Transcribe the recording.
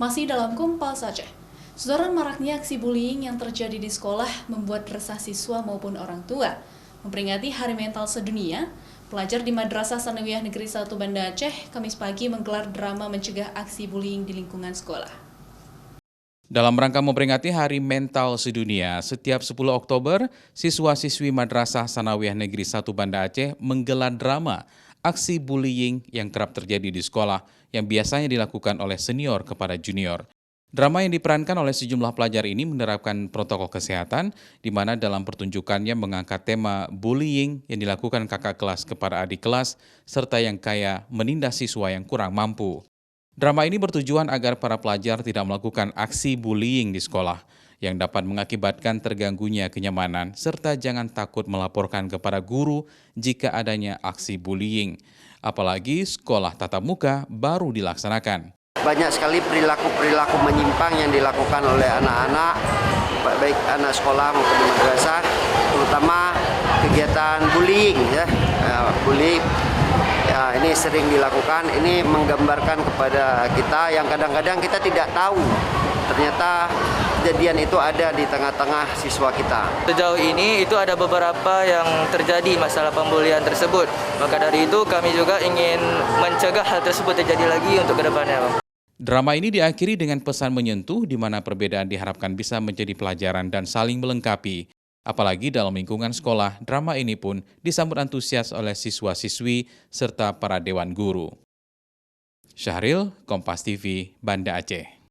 Masih dalam Kompas Aceh, saudara, maraknya aksi bullying yang terjadi di sekolah membuat resah siswa maupun orang tua. Memperingati Hari Mental Sedunia, pelajar di Madrasah Sanawiyah Negeri 1 Banda Aceh Kamis pagi menggelar drama mencegah aksi bullying di lingkungan sekolah. Dalam rangka memperingati Hari Mental Sedunia, setiap 10 Oktober, siswa-siswi Madrasah Sanawiyah Negeri 1 Banda Aceh menggelar drama aksi bullying yang kerap terjadi di sekolah yang biasanya dilakukan oleh senior kepada junior. Drama yang diperankan oleh sejumlah pelajar ini menerapkan protokol kesehatan, di mana dalam pertunjukannya mengangkat tema bullying yang dilakukan kakak kelas kepada adik kelas, serta yang kaya menindas siswa yang kurang mampu. Drama ini bertujuan agar para pelajar tidak melakukan aksi bullying di sekolah yang dapat mengakibatkan terganggunya kenyamanan serta jangan takut melaporkan kepada guru jika adanya aksi bullying. Apalagi sekolah tatap muka baru dilaksanakan. Banyak sekali perilaku-perilaku menyimpang yang dilakukan oleh anak-anak, baik anak sekolah maupun di madrasah, terutama kegiatan bullying bullying. Ya, ini sering dilakukan, ini menggambarkan kepada kita yang kadang-kadang kita tidak tahu. Ternyata kejadian itu ada di tengah-tengah siswa kita. Sejauh ini itu ada beberapa yang terjadi masalah pembulian tersebut. Maka dari itu kami juga ingin mencegah hal tersebut terjadi lagi untuk kedepannya. Drama ini diakhiri dengan pesan menyentuh di mana perbedaan diharapkan bisa menjadi pelajaran dan saling melengkapi. Apalagi dalam lingkungan sekolah, drama ini pun disambut antusias oleh siswa-siswi serta para dewan guru. Syahril, Kompas TV, Banda Aceh.